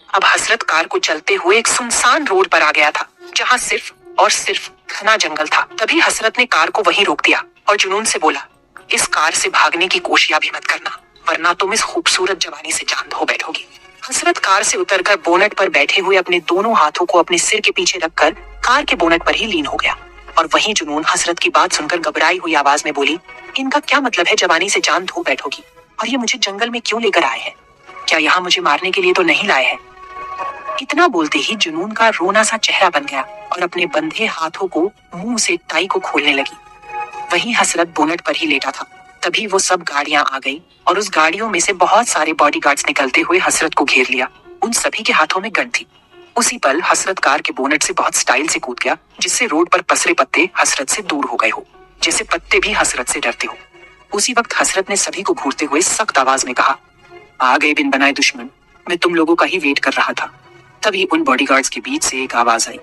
अब हसरत कार को चलते हुए एक सुनसान रोड पर आ गया था, जहाँ सिर्फ और सिर्फ घना जंगल था। तभी हसरत ने कार को वहीं रोक दिया और जुनून से बोला, इस कार से भागने की कोशिश भी मत करना, वरना तुम इस खूबसूरत जवानी से जान धो बैठोगी। हसरत कार से उतरकर बोनट पर बैठे हुए अपने दोनों हाथों को अपने सिर के पीछे रखकर कार के बोनट पर ही लीन हो गया। और वहीं जुनून हसरत की बात सुनकर घबराई हुई आवाज में बोली, इनका क्या मतलब है जवानी से जान धो बैठोगी, और ये मुझे जंगल में क्यों लेकर आए हैं? क्या यहाँ मुझे मारने के लिए तो नहीं लाए हैं? इतना बोलते ही जुनून का रोना सा चेहरा बन गया और अपने बंधे हाथों को मुंह से टाई को खोलने लगी। वहीं हसरत बोनट पर ही लेटा था। तभी वो सब गाड़ियां आ गई और उस गाड़ियों में से बहुत सारे बॉडीगार्ड्स निकलते हुए हसरत को घेर लिया। उन सभी के हाथों में गन थी। उसी पल हसरत कार के बोनट से बहुत स्टाइल से कूद गया, जिससे रोड पर पसरे पत्ते हसरत से दूर हो गए हो, जैसे पत्ते भी हसरत से डरते हो। उसी वक्त हसरत ने सभी को घूरते हुए सख्त आवाज में कहा, आ गए बिन बनाए दुश्मन, मैं तुम लोगों का ही वेट कर रहा था। तभी उन बॉडीगार्ड्स के बीच से एक आवाज आई,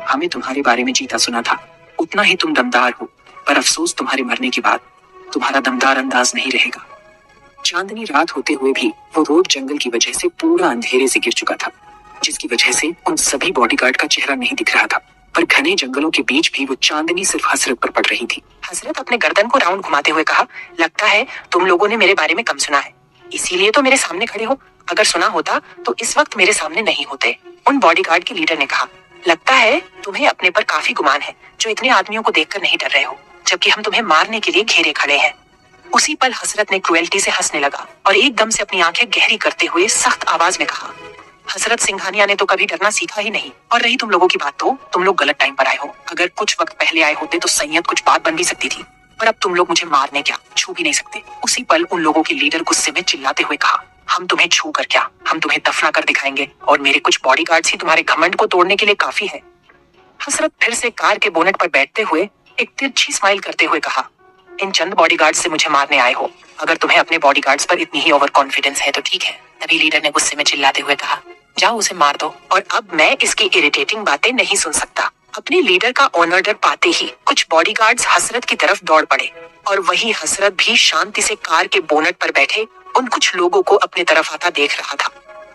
हमें तुम्हारे बारे में जीता सुना था, उतना ही तुम दमदार हो, पर अफसोस तुम्हारे मरने के बाद तुम्हारा दमदार अंदाज नहीं रहेगा। चांदनी रात होते हुए भी वो रोड जंगल की वजह से पूरा अंधेरे से गिर चुका था, जिसकी वजह से उन सभी बॉडीगार्ड का चेहरा नहीं दिख रहा था। पर घने जंगलों के बीच भी वो चांदनी सिर्फ हसरत पर पड़ रही थी। हसरत अपने गर्दन को राउंड घुमाते हुए कहा, लगता है तुम लोगों ने मेरे बारे में कम सुना है, इसीलिए तो मेरे सामने खड़े हो। अगर सुना होता तो इस वक्त मेरे सामने नहीं होते। उन बॉडीगार्ड के लीडर ने कहा, लगता है तुम्हें अपने पर काफी गुमान है, जो इतने आदमियों को देखकर नहीं डर रहे हो, जबकि हम तुम्हें मारने के लिए घेरे खड़े हैं। उसी पल हसरत ने क्रुएल्टी से हंसने लगा और एकदम से अपनी आंखें गहरी करते हुए सख्त आवाज में कहा, हसरत सिंघानिया ने तो कभी डरना सीखा ही नहीं। और रही तुम लोगों की बात, तो तुम लोग गलत टाइम पर आए हो। अगर कुछ वक्त पहले आए होते तो संयत कुछ बात बन भी सकती थी, पर अब तुम लोग मुझे मारने क्या, छू भी नहीं सकते। उसी पल उन लोगों के लीडर गुस्से में चिल्लाते हुए कहा, हम तुम्हें छू कर क्या, हम तुम्हें दफना कर दिखाएंगे, और मेरे कुछ बॉडीगार्ड्स ही तुम्हारे घमंड को तोड़ने के लिए काफी है। हसरत फिर से कार के बोनट पर बैठते हुए एक तिरछी स्माइल करते हुए कहा, इन चंद बॉडीगार्ड्स से मुझे मारने आए हो? अगर तुम्हें अपने बॉडीगार्ड्स पर इतनी ही ओवर कॉन्फिडेंस है तो ठीक है। तभी लीडर ने गुस्से में चिल्लाते हुए कहा, जाओ उसे मार दो। और अब मैं इसकी इरिटेटिंग बातें नहीं सुन सकता। अपने लीडर का ऑनर पाते ही कुछ बॉडीगार्ड्स हसरत की तरफ दौड़ पड़े और वही हसरत भी शांति से कार के बोनट पर बैठे उन कुछ लोगों को अपने तरफ आता देख रहा था।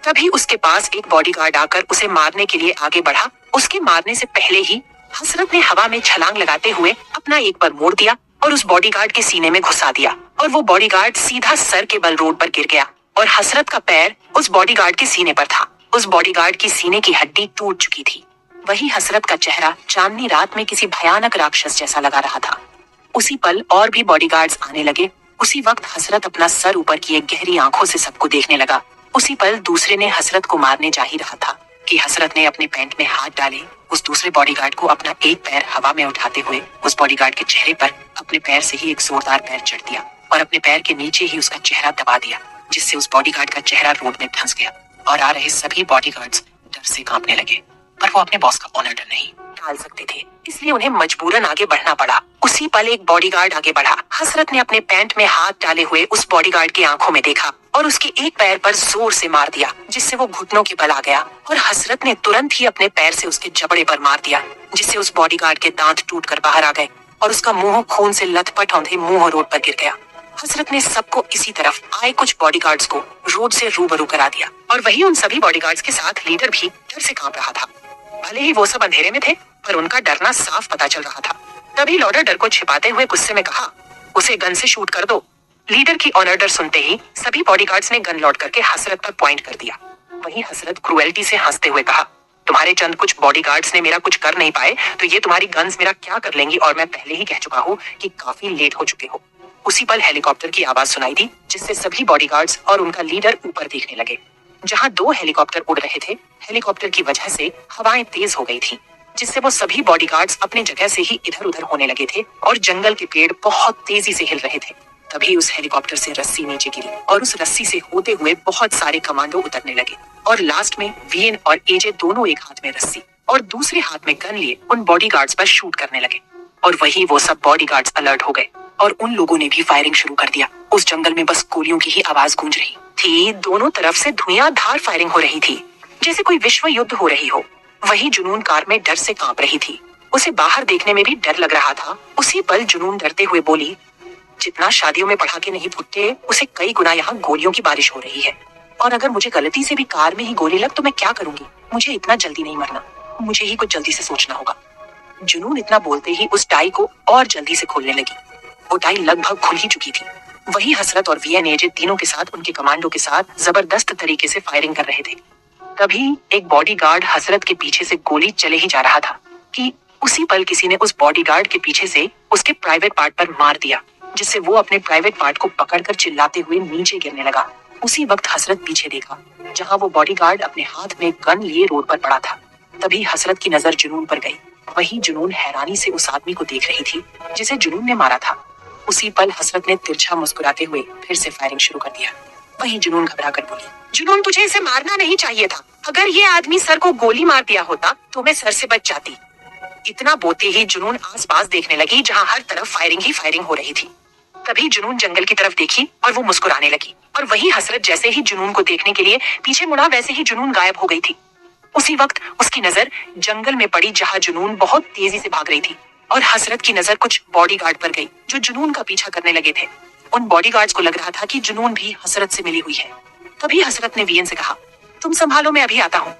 तभी उसके पास एक बॉडीगार्ड आकर उसे मारने के लिए आगे बढ़ा। उसके मारने से पहले ही हसरत ने हवा में छलांग लगाते हुए अपना एक पैर मोड़ दिया और उस बॉडीगार्ड के सीने में घुसा दिया, और वो बॉडीगार्ड सीधा सर के बल रोड पर गिर गया और हसरत का पैर उस बॉडीगार्ड के सीने पर था। उस बॉडीगार्ड की सीने की हड्डी टूट चुकी थी। वही हसरत का चेहरा चांदनी रात में किसी भयानक राक्षस जैसा लगा रहा था। उसी पल और भी बॉडीगार्ड्स आने लगे। उसी वक्त हसरत अपना सर ऊपर किए गहरी आंखों से सबको देखने लगा। उसी पल दूसरे ने हसरत को मारने जा ही रहा था कि हसरत ने अपने पैंट में हाथ डाले। उस दूसरे बॉडीगार्ड को अपना एक पैर हवा में उठाते हुए उस बॉडीगार्ड के चेहरे पर अपने पैर से ही एक जोरदार पैर चढ़ दिया और अपने पैर के नीचे ही उसका चेहरा दबा दिया, जिससे उस बॉडीगार्ड का चेहरा रोड में धंस गया और आ रहे सभी बॉडीगार्ड्स डर से कांपने लगे। पर वो अपने बॉस का ऑनर नहीं टाल सकते थे, इसलिए उन्हें मजबूरन आगे बढ़ना पड़ा। उसी पल एक बॉडीगार्ड आगे बढ़ा। हसरत ने अपने पैंट में हाथ डाले हुए उस बॉडीगार्ड की आंखों में देखा और उसके एक पैर पर जोर से मार दिया, जिससे वो घुटनों के बल आ गया। और हसरत ने तुरंत ही अपने पैर से उसके जबड़े पर मार दिया, जिससे उस बॉडीगार्ड के दांत टूटकर बाहर आ गए और उसका मुंह खून से लथपथ औंधे मुंह रोड पर गिर गया। हसरत ने सबको इसी तरफ आए कुछ बॉडीगार्ड्स को रोड से रूबरू करा दिया और वही उन सभी बॉडीगार्ड्स के साथ लीडर भी डर से कांप रहा था। भले ही वो सब अंधेरे में थे, पर उनका डरना साफ पता चल रहा था। तभी लॉर्डर डर को छिपाते हुए गुस्से में कहा, उसे गन से शूट कर दो। लीडर की ऑनर डर सुनते ही सभी बॉडीगार्ड्स ने गन लॉड करके हसरत पर पॉइंट कर दिया। वहीं हसरत क्रुएल्टी से हंसते हुए कहा, तुम्हारे चंद कुछ बॉडीगार्ड्स ने मेरा कुछ कर नहीं पाए तो ये तुम्हारी गन्स मेरा क्या कर लेंगी, और मैं पहले ही कह चुका हूँ कि काफी लेट हो चुके हो। उसी पल हेलीकॉप्टर की आवाज सुनाई दी, जिससे सभी बॉडीगार्ड्स और उनका लीडर ऊपर देखने लगे। जहां 2 हेलीकॉप्टर उड़ रहे थे, हेलीकॉप्टर की वजह से हवाएं तेज हो गई थी, जिससे वो सभी बॉडीगार्ड्स अपनी जगह से ही इधर उधर होने लगे थे और जंगल के पेड़ बहुत तेजी से हिल रहे थे। तभी उस हेलीकॉप्टर से रस्सी नीचे गिरी और उस रस्सी से होते हुए बहुत सारे कमांडो उतरने लगे और लास्ट में वीएन और एजे दोनों एक हाथ में रस्सी और दूसरे हाथ में गन लिए उन बॉडीगार्ड्स पर शूट करने लगे। और वही वो सब बॉडीगार्ड्स अलर्ट हो गए और उन लोगों ने भी फायरिंग शुरू कर दिया। उस जंगल में बस गोलियों की ही आवाज गूंज रही थी। दोनों तरफ से धुआंधार फायरिंग हो रही थी, जैसे कोई विश्व युद्ध हो रही हो। वही जुनून कार में डर से कांप रही थी। उसे बाहर देखने में भी डर लग रहा था। उसी पल जुनून डरते हुए बोली, जितना शादियों में पटाखे नहीं फूटते, उसे कई गुना यहाँ गोलियों की बारिश हो रही है। और अगर मुझे गलती से भी कार में ही गोली लग तो मैं क्या करूंगी? मुझे इतना जल्दी नहीं मरना, मुझे ही कुछ जल्दी से सोचना होगा। जुनून इतना बोलते ही उस टाई को और जल्दी से खोलने लगी। वो टाई लगभग खुल ही चुकी थी। वही हसरत और वीएन एजे तीनों के साथ उनके कमांडो के साथ जबरदस्त तरीके से फायरिंग कर रहे थे। तभी एक बॉडीगार्ड हसरत के पीछे से गोली चले ही जा रहा था कि उसी पल किसी ने उस बॉडीगार्ड के पीछे से उसके प्राइवेट पार्ट पर मार दिया, जिससे वो अपने प्राइवेट पार्ट को पकड़कर चिल्लाते हुए नीचे गिरने लगा। उसी वक्त हसरत पीछे देखा, जहां वो बॉडीगार्ड अपने हाथ में गन लिए रोड पर पड़ा था। तभी हसरत की नजर जुनून पर गई। वही जुनून हैरानी से उस आदमी को देख रही थी जिसे जुनून ने मारा था। उसी पल हसरत ने तिरछा मुस्कुराते हुए फिर से फायरिंग शुरू कर दिया। वही जुनून घबरा कर बोली, जुनून तुझे इसे मारना नहीं चाहिए था। अगर ये आदमी सर को गोली मार दिया होता तो मैं सर से बच जाती। इतना बोलते ही जुनून आसपास देखने लगी, जहां हर तरफ फायरिंग ही फायरिंग हो रही थी। तभी जुनून जंगल की तरफ देखी और वो मुस्कुराने लगी। और वही हसरत जैसे ही जुनून को देखने के लिए पीछे मुड़ा, वैसे ही जुनून गायब हो गई थी। उसी वक्त उसकी नजर जंगल में पड़ी, जहां जुनून बहुत तेजी से भाग रही थी। और हसरत की नजर कुछ बॉडीगार्ड पर गई जो जुनून का पीछा करने लगे थे। उन बॉडीगार्ड्स को लग रहा था कि जुनून भी हसरत से मिली हुई है। तभी हसरत ने वीएन से कहा, तुम संभालो, मैं अभी आता हूँ।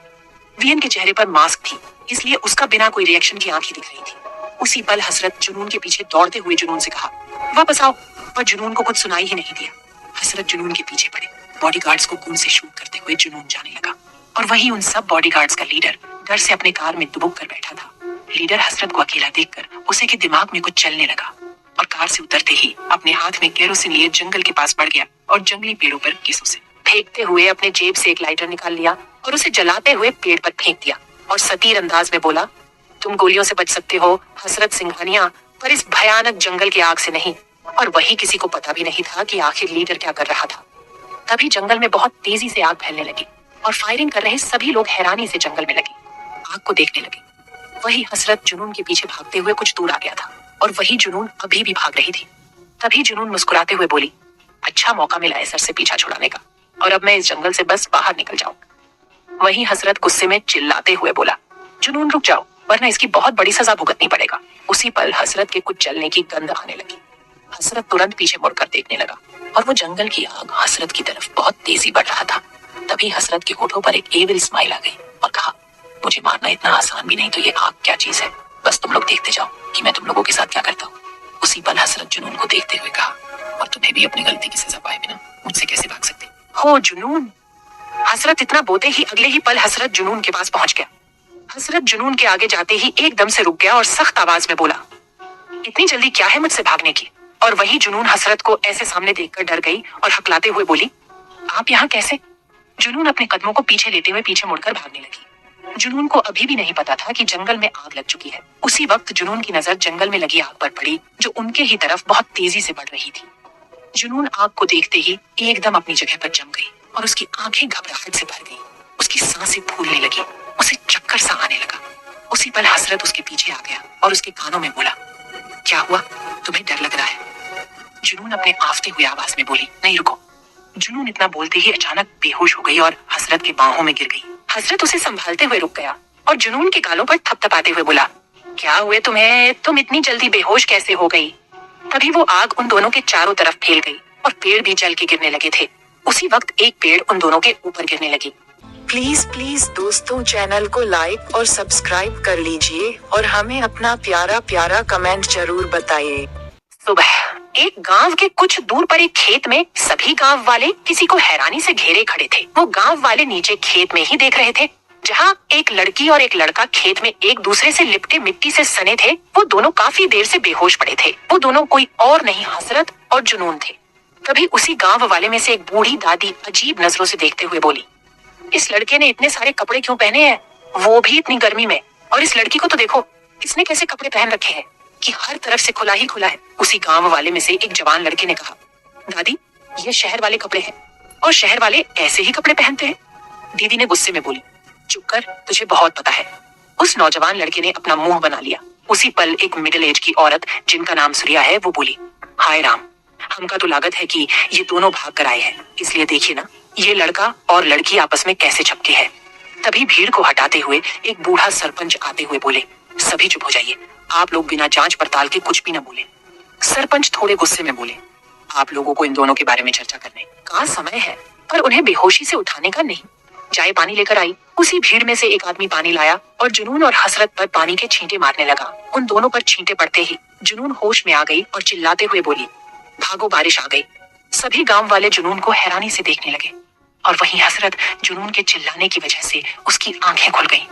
वीएन के चेहरे पर मास्क थी, इसलिए उसका बिना कोई रिएक्शन की आंखें दिख रही थी। उसी पल हसरत जुनून के पीछे दौड़ते हुए जुनून से कहा, वापस आओ। पर जुनून को कुछ सुनाई ही नहीं दिया। हसरत जुनून के पीछे पड़े। बॉडीगार्ड्स को गन से शूट करते हुए जुनून जाने लगा। और वही उन सब बॉडीगार्ड्स का लीडर डर से अपने कार में दुबक कर बैठा था। लीडर हसरत को अकेला देखकर उसे के दिमाग में कुछ चलने लगा और कार से उतरते ही अपने हाथ में केरोसिन लिए जंगल के पास बढ़ गया और जंगली पेड़ों पर किसों से फेंकते हुए अपने जेब से एक लाइटर निकाल लिया और उसे जलाते हुए पेड़ पर फेंक दिया और सतीर अंदाज में बोला, तुम गोलियों से बच सकते हो हसरत सिंघानिया, पर इस भयानक जंगल की आग से नहीं। और वही किसी को पता भी नहीं था कि आखिर लीडर क्या कर रहा था। तभी जंगल में बहुत तेजी से आग फैलने लगी और फायरिंग कर रहे सभी लोग हैरानी से जंगल में लगे, आग को देखने लगे। वही हसरत जुनून के पीछे भागते हुए कुछ दूर आ गया था और वही जुनून अभी भी भाग रही थी। तभी जुनून मुस्कुराते हुए बोली, अच्छा मौका मिला है सर से पीछा छुड़ाने का, और अब मैं इस जंगल से बस बाहर निकल जाऊं। वही हसरत गुस्से में चिल्लाते हुए बोला, जुनून रुक जाओ, वरना इसकी बहुत बड़ी सजा भुगतनी पड़ेगा। उसी पल हसरत के कुछ जलने की गंध आने लगी। हसरत तुरंत पीछे मुड़कर देखने लगा और वो जंगल की आग हसरत की तरफ बहुत तेजी बढ़ रहा था। तभी हसरत के होठों पर एक एविल स्माइल आ गई और कहा, मुझे मारना इतना आसान भी नहीं, तो ये आग क्या चीज है, बस तुम लोग देखते जाओ कि मैं तुम लोगों के साथ क्या करता हूँ। उसी पल हसरत जुनून को देखते हुए कहा, और तुम्हें भी अपनी गलती की सजा पाए बिना मुझसे कैसे भाग सकते हो जुनून। हसरत इतना बोलते ही अगले ही पल हसरत जुनून के पास पहुंच गया। हसरत जुनून के आगे जाते ही एकदम से रुक गया और सख्त आवाज में बोला, इतनी जल्दी क्या है मुझसे भागने की। और वही जुनून हसरत को ऐसे सामने देखकर डर गई और हकलाते हुए बोली, आप यहाँ कैसे। जुनून अपने कदमों को पीछे लेते हुए पीछे मुड़कर भागने लगी। जुनून को अभी भी नहीं पता था कि जंगल में आग लग चुकी है। उसी वक्त जुनून की नजर जंगल में लगी आग पर पड़ी, जो उनके ही तरफ बहुत तेजी से बढ़ रही थी। जुनून आग को देखते ही एकदम अपनी जगह पर जम गई और उसकी आंखें घबराहट से भर गई। उसकी सांसें फूलने लगी, उसे चक्कर सा आने लगा। उसी पल हसरत उसके पीछे आ गया और उसके कानों में बोला, क्या हुआ, तुम्हें डर लग रहा है। जुनून अपने आफते हुए आवाज में बोली, नहीं रुको। जुनून इतना बोलते ही अचानक बेहोश हो गई और हसरत के बाहों में गिर गई। हसरत उसे संभालते हुए रुक गया और जुनून के गालों पर थपथपाते हुए बोला, क्या हुए तुम्हें, तुम इतनी जल्दी बेहोश कैसे हो गई। तभी वो आग उन दोनों के चारों तरफ फैल गई और पेड़ भी जल के गिरने लगे थे। उसी वक्त एक पेड़ उन दोनों के ऊपर गिरने लगी। प्लीज प्लीज दोस्तों, चैनल को लाइक और सब्सक्राइब कर लीजिए और हमें अपना प्यारा प्यारा कमेंट जरूर बताइए। सुबह एक गांव के कुछ दूर पर एक खेत में सभी गांव वाले किसी को हैरानी से घेरे खड़े थे। वो गांव वाले नीचे खेत में ही देख रहे थे, जहां एक लड़की और एक लड़का खेत में एक दूसरे से लिपटे मिट्टी से सने थे। वो दोनों काफी देर से बेहोश पड़े थे। वो दोनों कोई और नहीं, हसरत और जुनून थे। तभी उसी गांव वाले में से एक बूढ़ी दादी अजीब नजरों से देखते हुए बोली, इस लड़के ने इतने सारे कपड़े क्यों पहने हैं, वो भी इतनी गर्मी में। और इस लड़की को तो देखो, इसने कैसे कपड़े पहन रखे हैं कि हर तरफ से खुला ही खुला है। उसी गांव वाले में से एक जवान लड़के ने कहा, दादी ये शहर वाले कपड़े हैं और शहर वाले ऐसे ही कपड़े पहनते हैं। दीदी ने गुस्से में बोली, चुप कर, तुझे बहुत पता है। उस नौजवान लड़के ने अपना मुंह बना लिया। उसी पल एक मिडिल एज की औरत जिनका नाम सूर्या है, वो बोली, हाय राम, हमका तो लागत है कि ये दोनों भाग कर आए हैं, इसलिए देखिए ना ये लड़का और लड़की आपस में कैसे छपके हैं। तभी भीड़ को हटाते हुए एक बूढ़ा सरपंच आते हुए बोले, सभी चुप हो जाइए, आप लोग बिना जांच पड़ताल के कुछ भी न बोले। सरपंच थोड़े गुस्से में बोले, आप लोगों को इन दोनों के बारे में चर्चा करने का समय है, पर उन्हें बेहोशी से उठाने का नहीं। चाय पानी लेकर आई। उसी भीड़ में से एक आदमी पानी लाया और जुनून और हसरत पर पानी के छींटे मारने लगा। उन दोनों पर छींटे पड़ते ही जुनून होश में आ गई और चिल्लाते हुए बोली, भागो, बारिश आ गई। सभी गांव वाले जुनून को हैरानी से देखने लगे और वहीं हसरत जुनून के चिल्लाने की वजह से उसकी आंखें खुल गईं।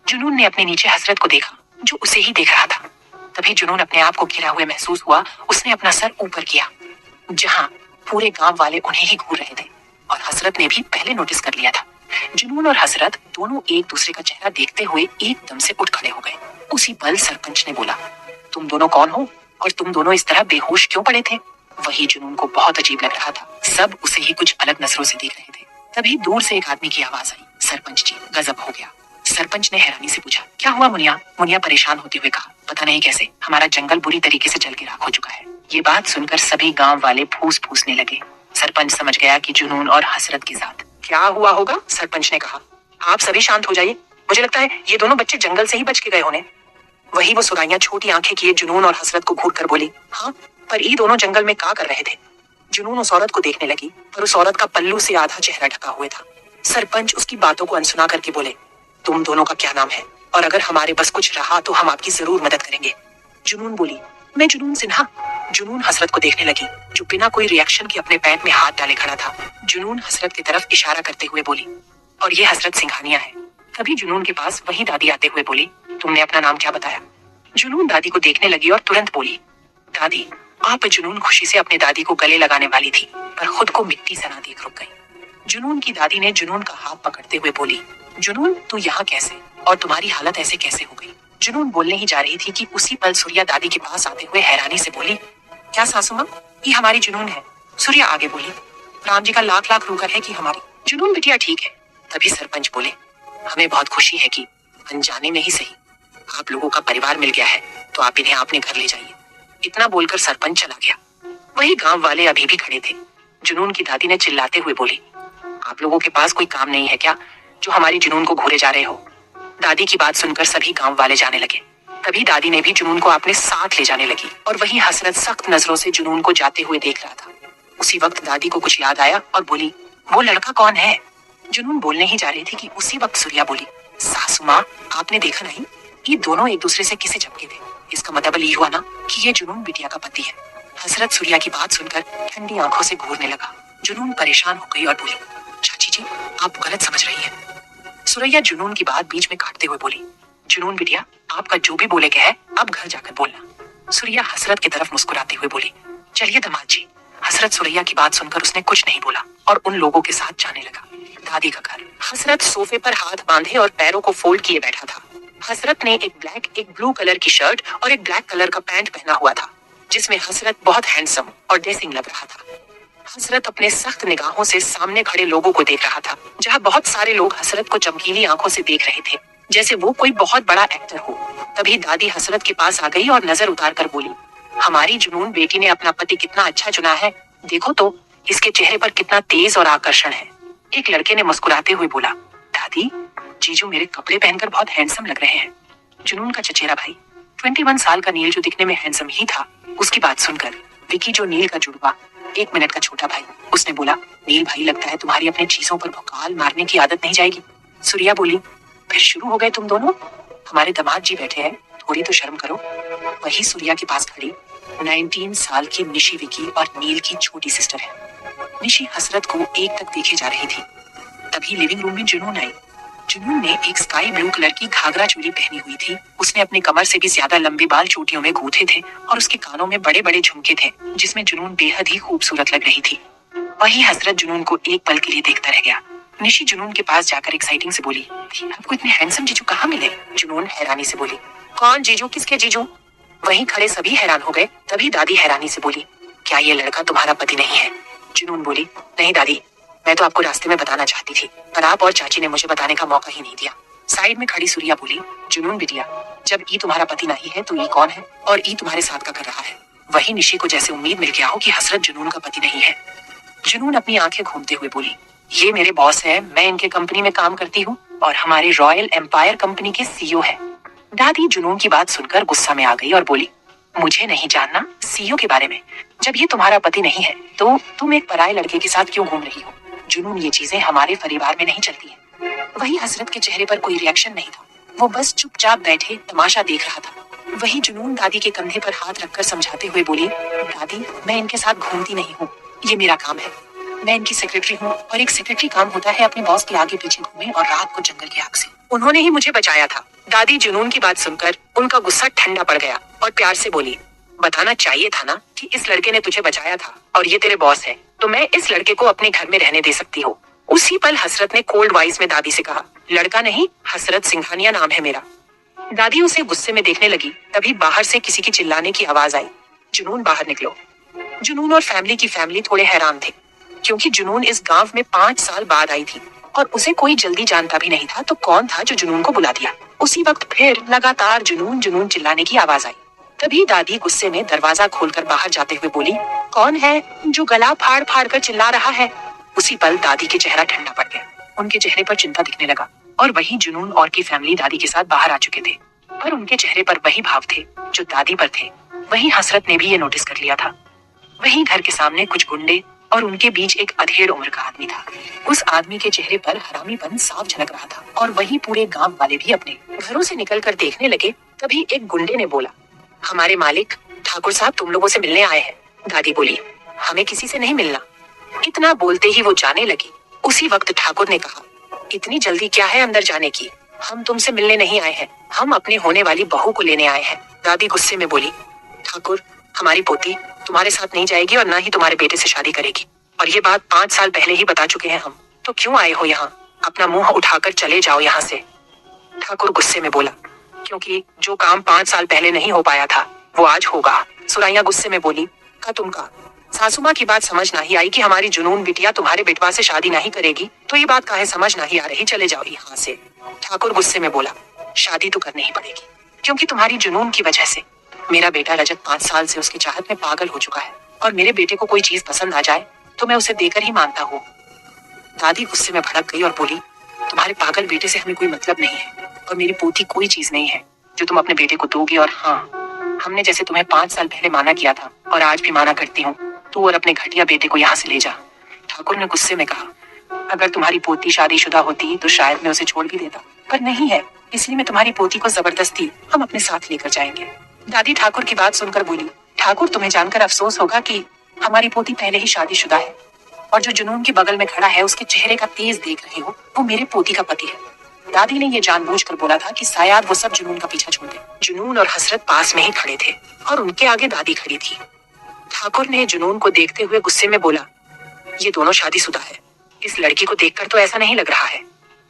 जुनून ने अपने नीचे हसरत को देखा जो उसे ही देख रहा था। तभी जुनून अपने आप को घिरा हुए महसूस हुआ। उसने अपना सर ऊपर किया जहां पूरे गांव वाले उन्हें ही घूर रहे थे और हसरत ने भी पहले नोटिस कर लिया था। जुनून और हसरत दोनों एक दूसरे का चेहरा देखते हुए एकदम से उठ खड़े हो गए। उसी पल सरपंच ने बोला, तुम दोनों कौन हो और तुम दोनों इस तरह बेहोश क्यों पड़े थे? वही जुनून को बहुत अजीब लग रहा था। सब उसे ही कुछ अलग नजरों से देख रहे थे। तभी दूर से एक आदमी की आवाज आई, सरपंच जी, गजब हो गया। सरपंच ने हैरानी से पूछा, क्या हुआ मुनिया? मुनिया परेशान होते हुए कहा, पता नहीं कैसे हमारा जंगल बुरी तरीके से जल के राख हो चुका है। ये बात सुनकर सभी गांव वाले फूस फूसने लगे। सरपंच समझ गया कि जुनून और हसरत के साथ क्या हुआ होगा। सरपंच ने कहा, आप सभी शांत हो जाइए। मुझे लगता है ये दोनों बच्चे जंगल से ही बच के गए होने। वही वो सुराइयां छोटी आंखें किए जुनून और हसरत को घूर कर बोली, हाँ, पर ये दोनों जंगल में क्या कर रहे थे? जुनून उस औरत को देखने लगी पर उस औरत का पल्लू से आधा चेहरा ढका हुआ था। सरपंच उसकी बातों को अनसुना करके बोले, तुम दोनों का क्या नाम है और अगर हमारे बस कुछ रहा तो हम आपकी जरूर मदद करेंगे। जुनून बोली, मैं जुनून सिन्हा। जुनून हसरत को देखने लगी जो बिना कोई रिएक्शन के अपने पैंट में हाथ डाले खड़ा था। जुनून हसरत की तरफ इशारा करते हुए बोली, और ये हसरत सिंघानिया है। तभी जुनून के पास वही दादी आते हुए बोली, तुमने अपना नाम क्या बताया? जुनून दादी को देखने लगी और तुरंत बोली, दादी आप। जुनून खुशी से अपने दादी को गले लगाने वाली थी पर खुद को मिट्टी सना देख रुक गई। जुनून की दादी ने जुनून का हाथ पकड़ते हुए बोली, जुनून तू यहाँ कैसे और तुम्हारी हालत ऐसे कैसे हो गई? जुनून बोलने ही जा रही थी कि उसी पल सूर्या दादी के पास आते हुए हैरानी से बोली, क्या सासू माँ, ये हमारी जुनून है। सूर्या आगे बोली, राम जी का लाख लाख रुकर है कि हमारी जुनून बिटिया ठीक है। तभी सरपंच बोले, हमें बहुत खुशी है कि अनजाने में ही सही आप लोगों का परिवार मिल गया है, तो आप इन्हें अपने घर ले जाइए। इतना बोलकर सरपंच चला गया। वही गांव वाले अभी भी खड़े थे। जुनून की दादी ने चिल्लाते हुए बोली, आप लोगों के पास कोई काम नहीं है क्या जो हमारी जुनून को घूरे जा रहे हो? दादी की बात सुनकर सभी गांव वाले जाने लगे। तभी दादी ने भी जुनून को अपने साथ ले जाने लगी और वही हसरत सख्त नजरों से जुनून को जाते हुए देख रहा था। उसी वक्त दादी को कुछ याद आया और बोली, वो लड़का कौन है? जुनून बोलने ही जा रही थी कि उसी वक्त सूर्या बोली, सासू माँ, आपने देखा नहीं, ये दोनों एक दूसरे से किसे चिपके थे? इसका मतलब ये हुआ ना कि ये जुनून बिटिया का पति है। हसरत सूर्या की बात सुनकर ठंडी आंखों से घूरने लगा। जुनून परेशान हो गई और बोली, चाची जी आप गलत समझ रही है। सुरैया जुनून की बात बीच में काटते हुए बोली, जुनून बिटिया आपका जो भी बोले के है अब घर जाकर बोलना। सुरैया हसरत की तरफ मुस्कुराते हुए बोली, चलिए दामाद जी। हसरत सुरैया की बात सुनकर उसने कुछ नहीं बोला और उन लोगों के साथ जाने लगा। दादी का घर। हसरत सोफे पर हाथ बांधे और पैरों को फोल्ड किए बैठा था। हसरत ने एक ब्लैक, एक ब्लू कलर की शर्ट और एक ब्लैक कलर का पैंट पहना हुआ था जिसमें हसरत बहुत हैंडसम और डेसिंग लग रहा था। हसरत अपने सख्त निगाहों से सामने खड़े लोगों को देख रहा था, जहां बहुत सारे लोग हसरत को चमकीली आंखों से देख रहे थे जैसे वो कोई बहुत बड़ा एक्टर हो। तभी दादी हसरत के पास आ गई और नजर उतार कर बोली, हमारी जुनून बेटी ने अपना पति कितना अच्छा चुना है, देखो तो इसके चेहरे पर कितना तेज और आकर्षण है। एक लड़के ने मुस्कुराते हुए बोला, दादी जीजू मेरे कपड़े पहनकर बहुत हैंडसम लग रहे हैं। जुनून का चचेरा भाई 21 साल का नील जो दिखने में हैंडसम ही था, उसकी बात सुनकर विकी जो नील का जुड़वा 1 मिनट का छोटा भाई, उसने बोला, नील भाई लगता है तुम्हारी अपने चीजों पर भौकाल मारने की आदत नहीं जाएगी। सूर्या बोली, फिर शुरू हो गए तुम दोनों? हमारे दामाद जी बैठे हैं, थोड़ी तो शर्म करो। वही सूर्या के पास खड़ी 19 साल की निशी विकी और नील की छोटी सिस्टर है। निशी हसरत को एक तक देखे जा रही थी। तभी लिविंग रूम में जुनून आई। जुनून ने एक स्काई ब्लू कलर की घाघरा चोली पहनी हुई थी। उसने अपने कमर से भी ज्यादा लंबे बाल चोटियों में गूंथे थे और उसके कानों में बड़े बड़े झुमके थे जिसमें जुनून बेहद ही खूबसूरत लग रही थी। वही हसरत जुनून को एक पल के लिए देखता रह गया। निशी जुनून के पास जाकर एक्साइटिंग से बोली, आपको इतने हैंडसम जीजू कहाँ मिले? जुनून हैरानी से बोली, कौन जीजू, किसके जीजू? वहीं खड़े सभी हैरान हो गए। तभी दादी हैरानी से बोली, क्या ये लड़का तुम्हारा पति नहीं है? जुनून बोली, नहीं दादी, मैं तो आपको रास्ते में बताना चाहती थी पर आप और चाची ने मुझे बताने का मौका ही नहीं दिया। साइड में खड़ी सूर्या बोली, जुनून बिटिया, जब ई तुम्हारा पति नहीं है तो ई कौन है और ई तुम्हारे साथ क्या कर रहा है? वही निशी को जैसे उम्मीद मिल गया हो कि हसरत जुनून का पति नहीं है। जुनून अपनी आंखें घूमते हुए बोली, ये मेरे बॉस है, मैं इनके कंपनी में काम करती हूँ और हमारे रॉयल एम्पायर कंपनी के सीईओ है। दादी जुनून की बात सुनकर गुस्सा में आ गई और बोली, मुझे नहीं जानना सीईओ के बारे में। जब ये तुम्हारा पति नहीं है तो तुम एक पराये लड़के के साथ क्यों घूम रही हो? जुनून, ये चीजें हमारे परिवार में नहीं चलती है। वही हसरत के चेहरे पर कोई रिएक्शन नहीं था, वो बस चुपचाप बैठे तमाशा देख रहा था। वही जुनून दादी के कंधे पर हाथ रखकर समझाते हुए बोली, दादी मैं इनके साथ घूमती नहीं हूँ, ये मेरा काम है, मैं इनकी सेक्रेटरी हूँ और एक सेक्रेटरी काम होता है अपने बॉस के आगे पीछे घूमे और रात को जंगल की आग से। उन्होंने ही मुझे बचाया था। दादी जुनून की बात सुनकर उनका गुस्सा ठंडा पड़ गया और प्यार से बोली, बताना चाहिए था ना कि इस लड़के ने तुझे बचाया था और ये तेरे बॉस है, तो मैं इस लड़के को अपने घर में रहने दे सकती हूँ। उसी पल हसरत ने कोल्ड वॉइस में दादी से कहा, लड़का नहीं, हसरत सिंघानिया नाम है मेरा। दादी उसे गुस्से में देखने लगी, तभी बाहर से किसी की चिल्लाने की आवाज आई, जुनून बाहर निकलो। जुनून और फैमिली थोड़े हैरान थे, क्योंकि जुनून इस गांव में 5 साल बाद आई थी और उसे कोई जल्दी जानता भी नहीं था, तो कौन था जो जुनून को बुला दिया। उसी वक्त फिर लगातार जुनून जुनून चिल्लाने की आवाज आई। तभी दादी गुस्से में दरवाजा खोलकर बाहर जाते हुए बोली, कौन है जो गला फाड़ फाड़ कर चिल्ला रहा है। उसी पल दादी के चेहरा ठंडा पड़ गया, उनके चेहरे पर चिंता दिखने लगा और वही जुनून और की फैमिली दादी के साथ बाहर आ चुके थे, पर उनके चेहरे पर वही भाव थे जो दादी पर थे। वही हसरत ने भी ये नोटिस कर लिया था। वही घर के सामने कुछ गुंडे और उनके बीच एक अधेड़ उम्र का आदमी था। उस आदमी के चेहरे पर हरामीपन साफ झलक रहा था और वही पूरे गांव वाले भी अपने घरों से निकलकर देखने लगे। तभी एक गुंडे ने बोला, हमारे मालिक ठाकुर साहब तुम लोगों से मिलने आए हैं। दादी बोली, हमें किसी से नहीं मिलना। इतना बोलते ही वो जाने लगी। उसी वक्त ठाकुर ने कहा, इतनी जल्दी क्या है अंदर जाने की, हम तुमसे मिलने नहीं आए हैं, हम अपने होने वाली बहू को लेने आए हैं। दादी गुस्से में बोली, ठाकुर हमारी पोती तुम्हारे साथ नहीं जाएगी और ना ही तुम्हारे बेटे से शादी करेगी, और ये बात 5 साल पहले ही बता चुके हैं हम, तो क्यों आए हो यहाँ, अपना मुंह उठाकर चले जाओ यहाँ से। ठाकुर गुस्से में बोला, क्योंकि जो काम 5 साल पहले नहीं हो पाया था वो आज होगा। सुरैया गुस्से में बोली, का तुम का सासू माँ की बात समझ नहीं आई कि हमारी जुनून बिटिया तुम्हारे बेटवा से शादी नहीं करेगी, तो ये बात काहे समझ नहीं आ रही, चले जाओ यहाँ से। ठाकुर गुस्से में बोला, शादी तो करनी ही पड़ेगी, क्योंकि तुम्हारी जुनून की वजह से मेरा बेटा रजत 5 साल से उसकी चाहत में पागल हो चुका है, और मेरे बेटे को कोई चीज पसंद आ जाए तो मैं उसे देकर ही मानता हूँ। दादी गुस्से में भड़क गई और बोली, तुम्हारे पागल बेटे से हमें कोई मतलब नहीं है, और मेरी पोती कोई चीज नहीं है जो तुम अपने बेटे को दोगे, और हाँ, हमने जैसे तुम्हें 5 साल पहले माना किया था और आज भी माना करती हूँ, तू और अपने घटिया बेटे को यहाँ से ले जा। ठाकुर ने गुस्से में कहा, अगर तुम्हारी पोती शादीशुदा होती तो शायद मैं उसे छोड़ भी देता, पर नहीं है, इसलिए मैं तुम्हारी पोती को जबरदस्ती हम अपने साथ लेकर जाएंगे। दादी ठाकुर की बात सुनकर बोली, ठाकुर तुम्हें जानकर अफसोस होगा कि हमारी पोती पहले ही शादीशुदा है, और जो जुनून के बगल में खड़ा है उसके चेहरे का तेज देख रहे हो, वो मेरे पोती का पति है। दादी ने ये जानबूझकर बोला था कि शायद वो सब जुनून का पीछा छोड़ दे। जुनून और हसरत पास में ही खड़े थे और उनके आगे दादी खड़ी थी। ठाकुर ने जुनून को देखते हुए गुस्से में बोला, ये दोनों शादीशुदा है। इस लड़की को देखकर तो ऐसा नहीं लग रहा है,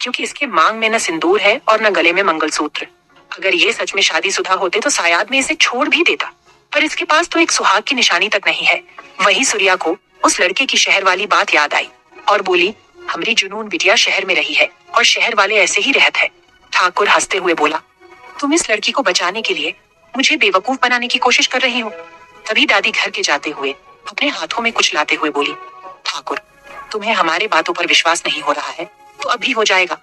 क्योंकि इसके मांग में न सिंदूर है और न गले में मंगलसूत्र। अगर ये सच में शादीशुदा होते तो शायद मैं इसे छोड़ भी देता, पर इसके पास तो एक सुहाग की निशानी तक नहीं है। वही सूर्या को उस लड़के की शहर वाली बात याद आई और बोली, हमारी जुनून बिटिया शहर में रही है और शहर वाले ऐसे ही रहते हैं। ठाकुर हंसते हुए बोला, तुम इस लड़की को बचाने के लिए मुझे बेवकूफ बनाने की कोशिश कर रही हो। तभी दादी घर के जाते हुए अपने हाथों में कुछ लाते हुए बोली, ठाकुर तुम्हें हमारे बातों पर विश्वास नहीं हो रहा है तो अभी हो जाएगा।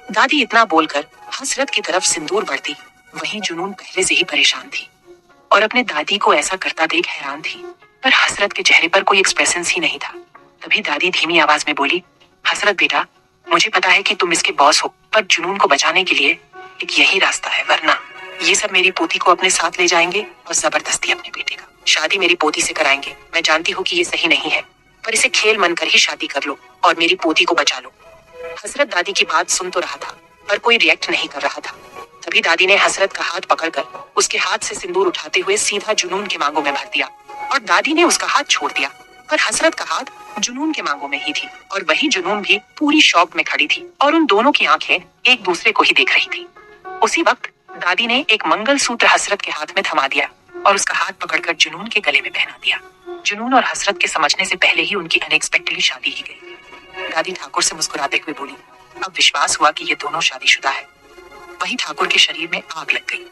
दादी इतना बोलकर हसरत की तरफ सिंदूर बढ़ती। वहीं जुनून पहले से ही परेशान थी और अपने दादी को ऐसा करता देख हैरान थी, पर हसरत के चेहरे पर कोई एक्सप्रेशन ही नहीं था। तभी दादी धीमी आवाज में बोली, हसरत बेटा, मुझे पता है कि तुम इसके बॉस हो, पर जुनून को बचाने के लिए एक यही रास्ता है, वरना ये सब मेरी पोती को अपने साथ ले जाएंगे और जबरदस्ती अपने बेटे का शादी मेरी पोती से कराएंगे। मैं जानती हूँ कि ये सही नहीं है, पर इसे खेल मन कर ही शादी कर लो और मेरी पोती को बचा लो। हसरत दादी की बात सुन तो रहा था, पर कोई रिएक्ट नहीं कर रहा था। तभी दादी ने हसरत का हाथ पकड़कर उसके हाथ से सिंदूर उठाते हुए सीधा जुनून के मांगों में भर दिया, और दादी ने उसका हाथ छोड़ दिया, पर हसरत का हाथ जुनून के मांगों में ही थी। और वही जुनून भी पूरी शॉक में खड़ी थी और उन दोनों की आंखें एक दूसरे को ही देख रही थी। उसी वक्त दादी ने एक मंगलसूत्र हसरत के हाथ में थमा दिया और उसका हाथ पकड़कर जुनून के गले में पहना दिया। जुनून और हसरत के समझने से पहले ही उनकी अनएक्सपेक्टेडली शादी ही गई। दादी ठाकुर से मुस्कुराते हुए बोली, अब विश्वास हुआ कि ये दोनों शादीशुदा है। वही ठाकुर के शरीर में आग लग गई।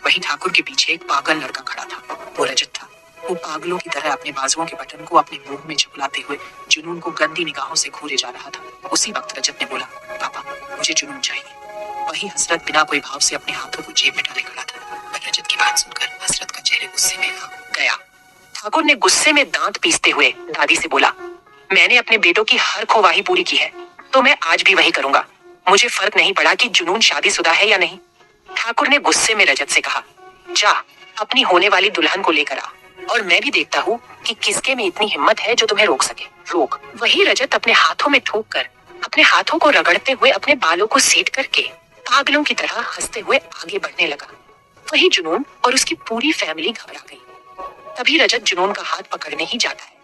वही ठाकुर के पीछे एक पागल लड़का खड़ा था, वो रजत था। वो पागलों की तरह अपने बाजुओं के बटन को अपने मुंह में चुपलाते हुए जुनून को गंदी निगाहों से घूरे जा रहा था। उसी वक्त रजत ने बोला, पापा मुझे जुनून चाहिए। वही हसरत बिना कोई भाव से अपने हाथों को जेब में डाले खड़ा था। पर रजत की बात सुनकर हसरत का चेहरे गुस्से में आ गया। ठाकुर ने गुस्से में दांत पीसते हुए दादी से बोला, मैंने अपने बेटों की हर ख्वाही पूरी की है, तो मैं आज भी वही करूंगा। मुझे फर्क नहीं पड़ा कि जुनून शादीशुदा है या नहीं। ठाकुर ने गुस्से में रजत से कहा, जा अपनी होने वाली दुल्हन को लेकर आ, और मैं भी देखता हूँ कि किसके में इतनी हिम्मत है जो तुम्हें रोक सके। रोक। वही रजत अपने हाथों में थूक कर, अपने हाथों को रगड़ते हुए अपने बालों को सेट करके पागलों की तरह हंसते हुए आगे बढ़ने लगा। वही जुनून और उसकी पूरी फैमिली घबरा गई। तभी रजत जुनून का हाथ पकड़ने ही जाता है,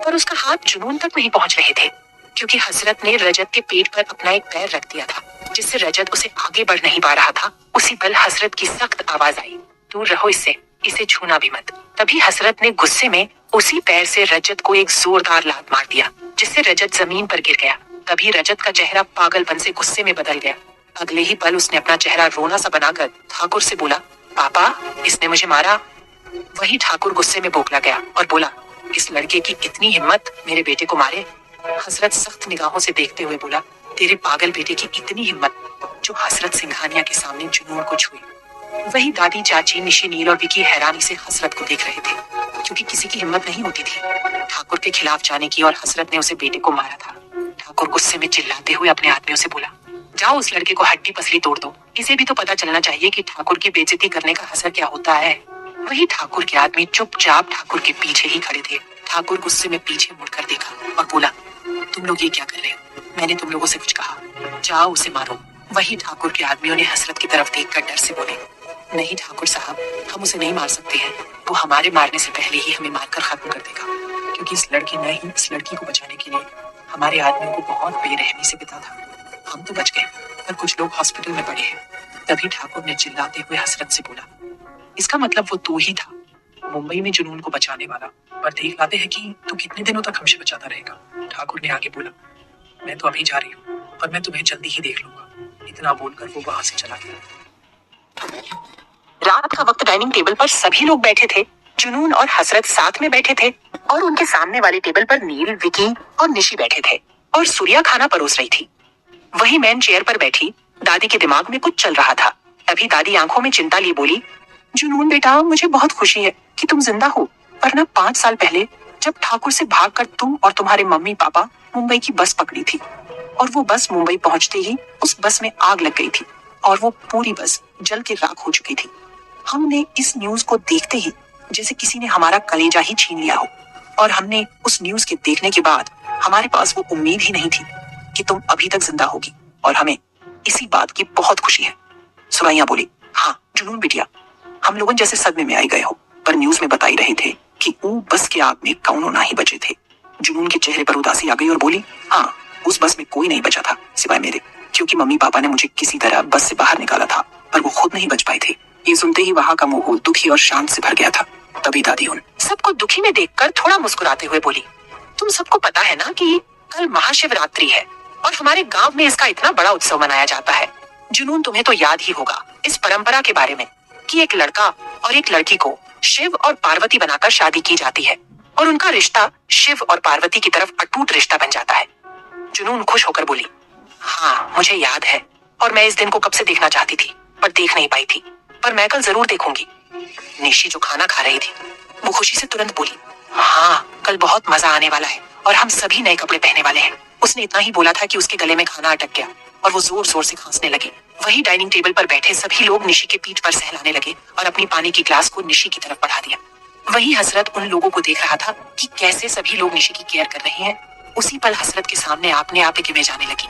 पर उसका हाथ जुनून तक नहीं पहुंच रहे थे, क्योंकि हसरत ने रजत के पेट पर अपना एक पैर रख दिया था, जिससे रजत उसे आगे बढ़ नहीं पा रहा था। उसी पल हसरत की सख्त आवाज आई, दूर रहो इससे, इसे छूना भी मत। तभी हसरत ने गुस्से में उसी पैर से रजत को एक जोरदार लात मार दिया, जिससे रजत जमीन पर गिर गया। तभी रजत का चेहरा पागलपन से गुस्से में बदल गया। अगले ही पल उसने अपना चेहरा रोना सा बनाकर ठाकुर से बोला, पापा इसने मुझे मारा। वही ठाकुर गुस्से में बोखला गया और बोला, इस लड़के की इतनी हिम्मत मेरे बेटे को मारे। हसरत सख्त निगाहों से देखते हुए बोला, तेरे पागल बेटे की इतनी हिम्मत जो हसरत सिंघानिया के सामने जुनून को छुई। वही दादी, चाची, निशी, नील और विकी हैरानी से हसरत को देख रहे थे, क्योंकि किसी की हिम्मत नहीं होती थी ठाकुर के खिलाफ जाने की, और हसरत ने उसे बेटे को मारा था। ठाकुर गुस्से में चिल्लाते हुए अपने आदमियों से बोला, जाओ उस लड़के को हड्डी पसली तोड़ दो, इसे भी तो पता चलना चाहिए कि ठाकुर की बेइज्जती करने का असर क्या होता है। वही ठाकुर के आदमी चुपचाप ठाकुर के पीछे ही खड़े थे। ठाकुर गुस्से में पीछे मुड़कर देखा और बोला, तुम लोग ये क्या कर रहे हो? मैंने तुम लोगों से कुछ कहा? जाओ उसे मारो। वही ठाकुर के आदमियों ने हसरत की तरफ देखकर डर से बोले, नहीं ठाकुर साहब, हम उसे नहीं मार सकते हैं। वो हमारे मारने से पहले ही हमें मारकर खत्म कर देगा, क्योंकि इस लड़की ने ही इस लड़की को बचाने के लिए हमारे आदमियों को बहुत बेरहमी से पिटा था। हम तो बच गए, पर कुछ लोग हॉस्पिटल में पड़े हैं। तभी ठाकुर ने चिल्लाते हुए हसरत से बोला, इसका मतलब वो तू ही था, मुंबई में जुनून को बचाने वाला। पर देख लाते हैं कि तू कितने दिनों तक हमसे बचाता रहेगा। ठाकुर ने आगे बोला, मैं तो अभी जा रही हूँ, पर मैं तुम्हें जल्दी ही देख लूंगा। इतना बोलकर वो वहां से चला गया। रात का वक्त डाइनिंग टेबल पर सभी लोग बैठे थे। जुनून और हसरत साथ में बैठे थे, और उनके सामने वाले टेबल पर नील, विकी और निशी बैठे थे, और सूर्या खाना परोस रही थी। वही मैन चेयर पर बैठी दादी के दिमाग में कुछ चल रहा था। तभी दादी आंखों में चिंता लिए बोली, जुनून बेटा, मुझे बहुत खुशी है कि तुम जिंदा हो, वरना 5 साल पहले जब ठाकुर से भागकर तुम और तुम्हारे मम्मी पापा मुंबई की बस पकड़ी थी, और वो बस मुंबई पहुंचते ही उस बस में आग लग गई थी, और वो पूरी बस जल के राख हो चुकी थी। हमने इस न्यूज को देखते ही जैसे किसी ने हमारा कलेजा ही छीन लिया हो, और हमने उस न्यूज के देखने के बाद हमारे पास वो उम्मीद ही नहीं थी कि तुम अभी तक जिंदा होगी, और हमें इसी बात की बहुत खुशी है। सुरैया बोली, हाँ जुनून बिटिया, हम लोगों जैसे सदमे में आई गए हो, पर न्यूज में बताई रहे थे कि वो बस के आग में कौनों ना ही बचे थे। जुनून के चेहरे पर उदासी आ गई और बोली, हाँ उस बस में कोई नहीं बचा था सिवाय मेरे, क्योंकि मम्मी पापा ने मुझे किसी तरह बस से बाहर निकाला था, पर वो खुद नहीं बच पाए थे। ये सुनते ही वहां का माहौल दुखी और शांत से भर गया था। तभी दादी उन सबको दुखी में देखकर थोड़ा मुस्कुराते हुए बोली, तुम सबको पता है ना कि कल महाशिवरात्रि है, और हमारे गांव में इसका इतना बड़ा उत्सव मनाया जाता है। जुनून, तुम्हें तो याद ही होगा इस परंपरा के बारे में कि एक लड़का और एक लड़की को शिव और पार्वती बनाकर शादी की जाती है, और उनका रिश्ता शिव और पार्वती की तरफ अटूट रिश्ता बन जाता है। जुनून खुश होकर बोली, हाँ मुझे याद है, और मैं इस दिन को कब से देखना चाहती थी, पर देख नहीं पाई थी, पर मैं कल जरूर देखूंगी। निशी जो खाना खा रही थी वो खुशी से तुरंत बोली, हाँ कल बहुत मजा आने वाला है, और हम सभी नए कपड़े पहने वाले हैं। उसने इतना ही बोला था कि उसके गले में खाना अटक गया, और वो जोर जोर से खांसने लगी। वही डाइनिंग टेबल पर बैठे सभी लोग निशी के पीठ पर सहलाने लगे, और अपनी पानी की ग्लास को निशी की तरफ बढ़ा दिया। वही हसरत उन लोगों को देख रहा था कि कैसे सभी लोग निशी की केयर कर रहे हैं। उसी पल हसरत के सामने आपने आप एक इमेज आने लगी,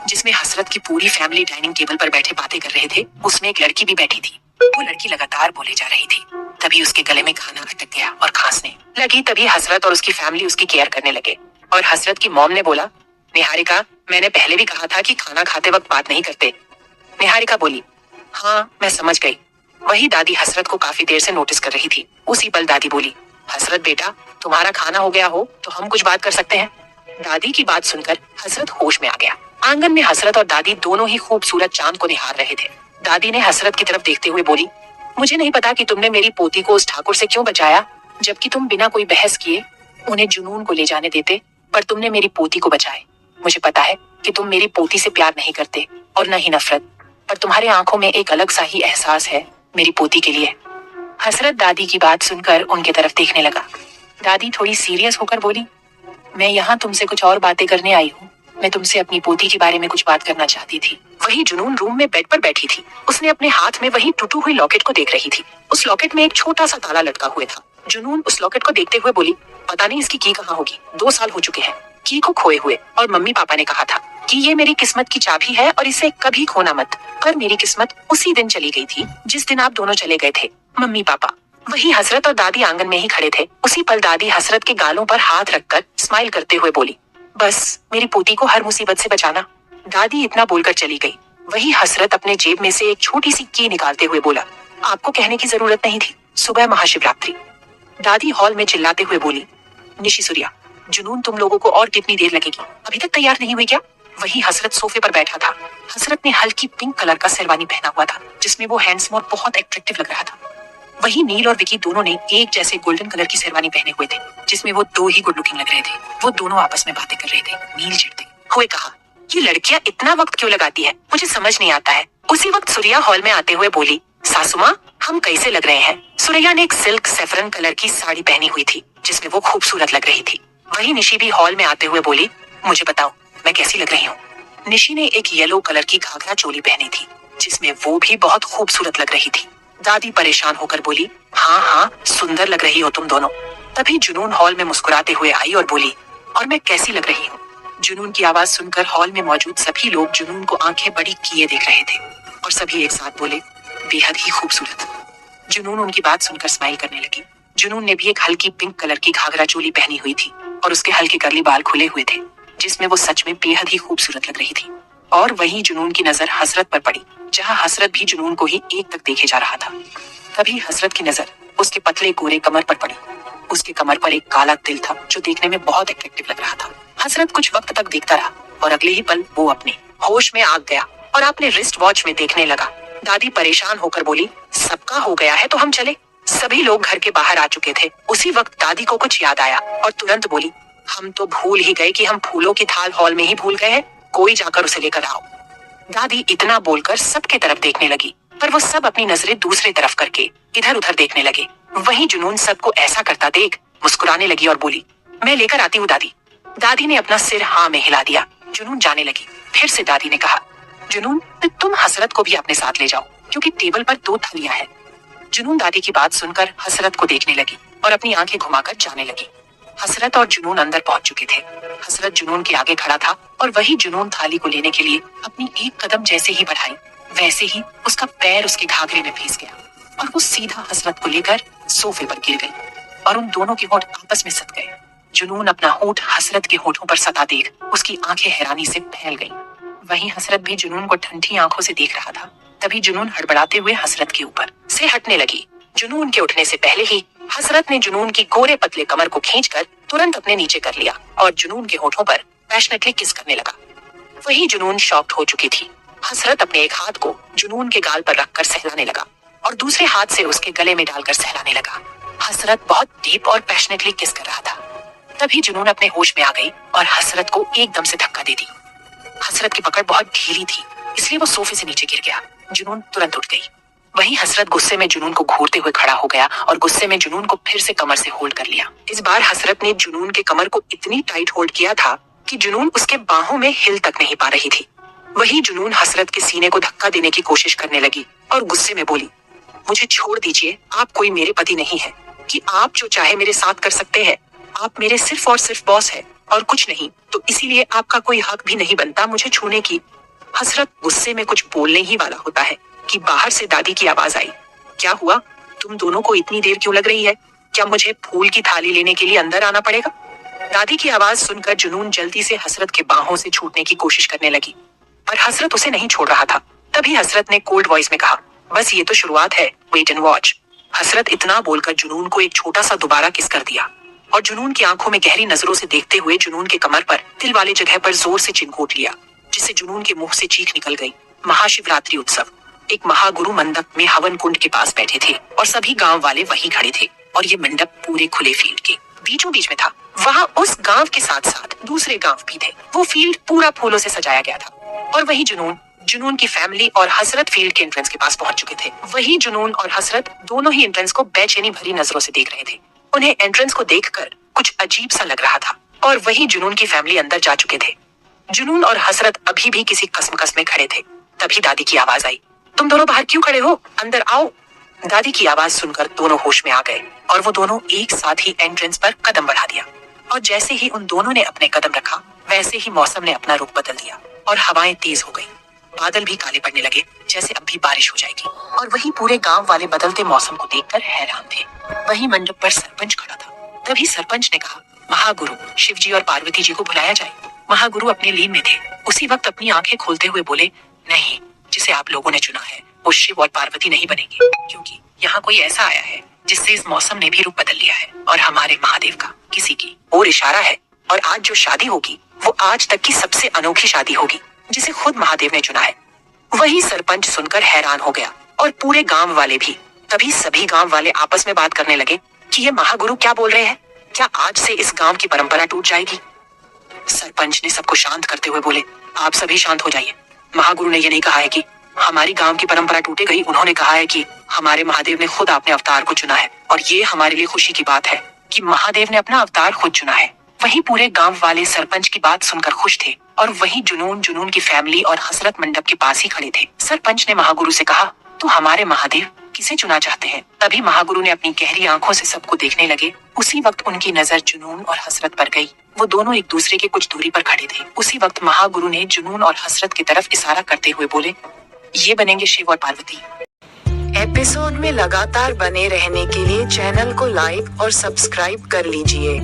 जिसमें हसरत की पूरी फैमिली डाइनिंग टेबल पर बैठे बातें कर रहे थे। उसमें एक लड़की भी बैठी थी। वो लड़की लगातार बोले जा रही थी। तभी उसके गले में खाना अटक गया और खांसने लगी। तभी हसरत और उसकी फैमिली उसकी केयर करने लगे, और हसरत की मॉम ने बोला, निहारिका, मैंने पहले भी कहा था कि खाना खाते वक्त बात नहीं करते। निहारिका बोली, हाँ मैं समझ गई। वही दादी हसरत को काफी देर से नोटिस कर रही थी। उसी पल दादी बोली, हसरत बेटा, तुम्हारा खाना हो गया हो तो हम कुछ बात कर सकते हैं। दादी की बात सुनकर हसरत होश में आ गया। आंगन में हसरत और दादी दोनों ही खूबसूरत चांद को निहार रहे थे। दादी ने हसरत की तरफ देखते हुए बोली, मुझे नहीं पता कि तुमने मेरी पोती को उस ठाकुर से क्यों बचाया, जबकि तुम बिना कोई बहस किए उन्हें जुनून को ले जाने देते, पर तुमने मेरी पोती को बचाए। मुझे पता है कि तुम मेरी पोती से प्यार नहीं करते और न ही नफरत, पर तुम्हारे आंखों में एक अलग सा ही एहसास है मेरी पोती के लिए। हसरत दादी की बात सुनकर उनके तरफ देखने लगा। दादी थोड़ी सीरियस होकर बोली, मैं यहाँ तुमसे कुछ और बातें करने आई हूँ। मैं तुमसे अपनी पोती के बारे में कुछ बात करना चाहती थी। वही जुनून रूम में बेड पर बैठी थी। उसने अपने हाथ में वही टूटी हुई लॉकेट को देख रही थी। उस लॉकेट में एक छोटा सा ताला लटका हुआ था। जुनून उस लॉकेट को देखते हुए बोली, पता नहीं इसकी की कहाँ होगी। 2 साल हो चुके हैं की को खोए हुए, और मम्मी पापा ने कहा था कि ये मेरी किस्मत की चाबी है और इसे कभी खोना मत। पर मेरी किस्मत उसी दिन चली गई थी जिस दिन आप दोनों चले गए थे, मम्मी पापा। वही हसरत और दादी आंगन में ही खड़े थे। उसी पल दादी हसरत के गालों पर हाथ रखकर स्माइल करते हुए बोली, बस मेरी पोती को हर मुसीबत से बचाना। दादी इतना बोलकर चली गई। वही हसरत अपने जेब में से एक छोटी सी की निकालते हुए बोला, आपको कहने की जरूरत नहीं थी, सुबह महाशिवरात्रि। दादी हॉल में चिल्लाते हुए बोली, निशी सूर्या, जुनून तुम लोगों को और कितनी देर लगेगी? अभी तक तैयार नहीं हुई क्या? वही हसरत सोफे पर बैठा था। हसरत ने हल्की पिंक कलर का शेरवानी पहना हुआ था जिसमें वो हैंडसम और बहुत एट्रैक्टिव लग रहा था। वही नील और विकी दोनों ने एक जैसे गोल्डन कलर की शेरवानी पहने हुए थे जिसमें वो 2 ही गुड लुकिंग लग रहे थे। वो दोनों आपस में बातें कर रहे थे। नील चिढ़ते हुए कहा, ये लड़कियां इतना वक्त क्यों लगाती है, मुझे समझ नहीं आता है। उसी वक्त सूर्या हॉल में आते हुए बोली, सासू माँ, हम कैसे लग रहे हैं? सूर्या ने एक सिल्क सैफरन कलर की साड़ी पहनी हुई थी जिसमें वो खूबसूरत लग रही थी। वही निशी भी हॉल में आते हुए बोली, मुझे बताओ मैं कैसी लग रही हूँ? निशी ने एक येलो कलर की घाघरा चोली पहनी थी जिसमें वो भी बहुत खूबसूरत लग रही थी। दादी परेशान होकर बोली, हाँ हाँ, सुंदर लग रही हो तुम दोनों। तभी जुनून हॉल में मुस्कुराते हुए आई और बोली, और मैं कैसी लग रही हूँ? जुनून की आवाज सुनकर हॉल में मौजूद सभी लोग जुनून को आंखें बड़ी किए देख रहे थे और सभी एक साथ बोले, बेहद ही खूबसूरत। जुनून उनकी बात सुनकर स्माइल करने लगी। जुनून ने भी एक हल्की पिंक कलर की घाघरा चोली पहनी हुई थी और उसके हल्के कर्ली बाल खुले हुए थे जिसमें वो सच में बेहद ही खूबसूरत लग रही थी। और वहीं जुनून की नजर हसरत पर पड़ी, जहां हसरत भी जुनून को ही एक तक देखे जा रहा था। तभी हसरत की नजर उसके पतले गोरे कमर पर पड़ी। उसके कमर पर एक काला तिल था जो देखने में बहुत अट्रैक्टिव लग रहा था। हसरत कुछ वक्त तक देखता रहा और अगले ही पल वो अपने होश में आ गया और अपने रिस्ट वॉच में देखने लगा। दादी परेशान होकर बोली, सबका हो गया है तो हम चले। सभी लोग घर के बाहर आ चुके थे। उसी वक्त दादी को कुछ याद आया और तुरंत बोली, हम तो भूल ही गए कि हम फूलों की थाल हॉल में ही भूल गए हैं, कोई जाकर उसे लेकर आओ। दादी इतना बोलकर सबके तरफ देखने लगी पर वो सब अपनी नजरें दूसरी तरफ करके इधर उधर देखने लगे। वहीं जुनून सबको ऐसा करता देख मुस्कुराने लगी और बोली, मैं लेकर आती हूँ दादी। दादी ने अपना सिर हाँ में हिला दिया। जुनून जाने लगी। फिर से दादी ने कहा, जुनून तुम हसरत को भी अपने साथ ले जाओ क्योंकि टेबल पर 2 थालियां हैं। जुनून दादी की बात सुनकर हसरत को देखने लगी और अपनी आंखें घुमाकर जाने लगी। हसरत और जुनून अंदर पहुंच चुके थे। हसरत जुनून के आगे खड़ा था और वही जुनून थाली को लेने के लिए अपनी एक कदम जैसे ही बढ़ाई वैसे ही उसका पैर उसके घाघरे में फंस गया और वो सीधा हसरत को लेकर सोफे पर गिर गई और उन दोनों के होंठ आपस में सट गए। जुनून अपना होंठ हसरत के होठों पर सता देख उसकी आंखें हैरानी से फैल गईं। वहीं हसरत भी जुनून को ठंडी आंखों से देख रहा था। तभी जुनून हड़बड़ाते हुए हसरत के ऊपर से हटने लगी। जुनून के उठने से पहले ही हसरत ने जुनून की गोरे पतले कमर को खींचकर तुरंत अपने नीचे कर लिया और जुनून के होठों पर पैशनेटली किस करने लगा। वही जुनून शॉक्ड हो चुकी थी। हसरत अपने एक हाथ को जुनून के गाल पर रखकर सहलाने लगा और दूसरे हाथ से उसके गले में डालकर सहलाने लगा। हसरत बहुत डीप और पैशनेटली किस कर रहा था। तभी जुनून अपने होश में आ गई और हसरत को एकदम से धक्का दे दी। हसरत की पकड़ बहुत ढीली थी इसलिए वो सोफे से नीचे गिर गया। जुनून तुरंत उठ गई। वहीं हसरत गुस्से में जुनून को घूरते हुए खड़ा हो गया और गुस्से में जुनून को फिर से कमर से होल्ड कर लिया। इस बार हसरत ने जुनून के कमर को इतनी टाइट होल्ड किया था कि जुनून उसके बाहों में हिल तक नहीं पा रही थी। वहीं जुनून हसरत के सीने को धक्का देने की कोशिश करने लगी और गुस्से में बोली, मुझे छोड़ दीजिए, आप कोई मेरे पति नहीं है कि आप जो चाहे मेरे साथ कर सकते हैं। आप मेरे सिर्फ और सिर्फ बॉस है और कुछ नहीं, तो इसीलिए आपका कोई हक भी नहीं बनता मुझे छूने की। हसरत गुस्से में कुछ बोलने ही वाला होता है कि बाहर से दादी की आवाज आई, क्या हुआ, तुम दोनों को इतनी देर क्यों लग रही है? क्या मुझे फूल की थाली लेने के लिए अंदर आना पड़ेगा? दादी की आवाज सुनकर जुनून जल्दी से हसरत के बाहों से छूटने की कोशिश करने लगी पर हसरत उसे नहीं छोड़ रहा था। तभी हसरत ने कोल्ड वॉइस में कहा, बस ये तो शुरुआत है, वेट एंड वॉच। हसरत इतना बोलकर जुनून को एक छोटा सा दोबारा किस कर दिया और जुनून की आंखों में गहरी नजरों से देखते हुए जुनून के कमर पर तिल वाले जगह पर जोर से चिनकोट लिया जिससे जुनून के मुंह से चीख निकल गई। महाशिवरात्रि उत्सव। एक महागुरु मंडप में हवन कुंड के पास बैठे थे और सभी गांव वाले वहीं खड़े थे और ये मंडप पूरे खुले फील्ड के बीचों बीच में था। वहाँ उस गांव के साथ साथ दूसरे गांव भी थे। वो फील्ड पूरा फूलों से सजाया गया था और वही जुनून की फैमिली और हसरत फील्ड के एंट्रेंस के पास पहुंच चुके थे। वही जुनून और हसरत दोनों ही एंट्रेंस को बेचैनी भरी नजरों से देख रहे थे। उन्हें एंट्रेंस को देखकर कुछ अजीब सा लग रहा था। और वही जुनून की फैमिली अंदर जा चुके थे। जुनून और हसरत अभी भी किसी कसमकस में खड़े थे। तभी दादी की आवाज आई, तुम दोनों बाहर क्यों खड़े हो, अंदर आओ। दादी की आवाज सुनकर दोनों होश में आ गए और वो दोनों एक साथ ही एंट्रेंस पर कदम बढ़ा दिया। और जैसे ही उन दोनों ने अपने कदम रखा, वैसे ही मौसम ने अपना रुख बदल दिया और हवाएं तेज हो गई। बादल भी काले पड़ने लगे, जैसे अब भी बारिश हो जाएगी। और वही पूरे गांव वाले बदलते मौसम को देखकर हैरान थे। वही मंडप पर सरपंच खड़ा था। तभी सरपंच ने कहा, महागुरु शिवजी और पार्वती जी को बुलाया जाए। महागुरु अपने लीन में थे। उसी वक्त अपनी आंखें खोलते हुए बोले, नहीं, जिसे आप लोगों ने चुना है वो शिव और पार्वती नहीं बनेंगे, क्योंकि यहाँ कोई ऐसा आया है जिससे इस मौसम ने भी रूप बदल लिया है और हमारे महादेव का किसी की और इशारा है। और आज जो शादी होगी वो आज तक की सबसे अनोखी शादी होगी, जिसे खुद महादेव ने चुना है। वही सरपंच सुनकर हैरान हो गया और पूरे गांव वाले भी। तभी सभी गांव वाले आपस में बात करने लगे कि ये महागुरु क्या बोल रहे हैं, क्या आज से इस गांव की परंपरा टूट जाएगी। सरपंच ने सबको शांत करते हुए बोले, आप सभी शांत हो जाइए। महागुरु ने ये नहीं कहा है कि हमारी गांव की परंपरा टूटेगी, उन्होंने कहा है कि हमारे महादेव ने खुद अपने अवतार को चुना है और ये हमारे लिए खुशी की बात है कि महादेव ने अपना अवतार खुद चुना है। वही पूरे गांव वाले सरपंच की बात सुनकर खुश थे और वही जुनून की फैमिली और हसरत मंडप के पास ही खड़े थे। सरपंच ने महागुरु से कहा, तो हमारे महादेव किसे चुना चाहते हैं। तभी महागुरु ने अपनी गहरी आंखों से सबको देखने लगे। उसी वक्त उनकी नजर जुनून और हसरत पर गई। वो दोनों एक दूसरे के कुछ दूरी पर खड़े थे। उसी वक्त महागुरु ने जुनून और हसरत की तरफ इशारा करते हुए बोले, ये बनेंगे शिव और पार्वती। एपिसोड में लगातार बने रहने के लिए चैनल को लाइक और सब्सक्राइब कर लीजिए।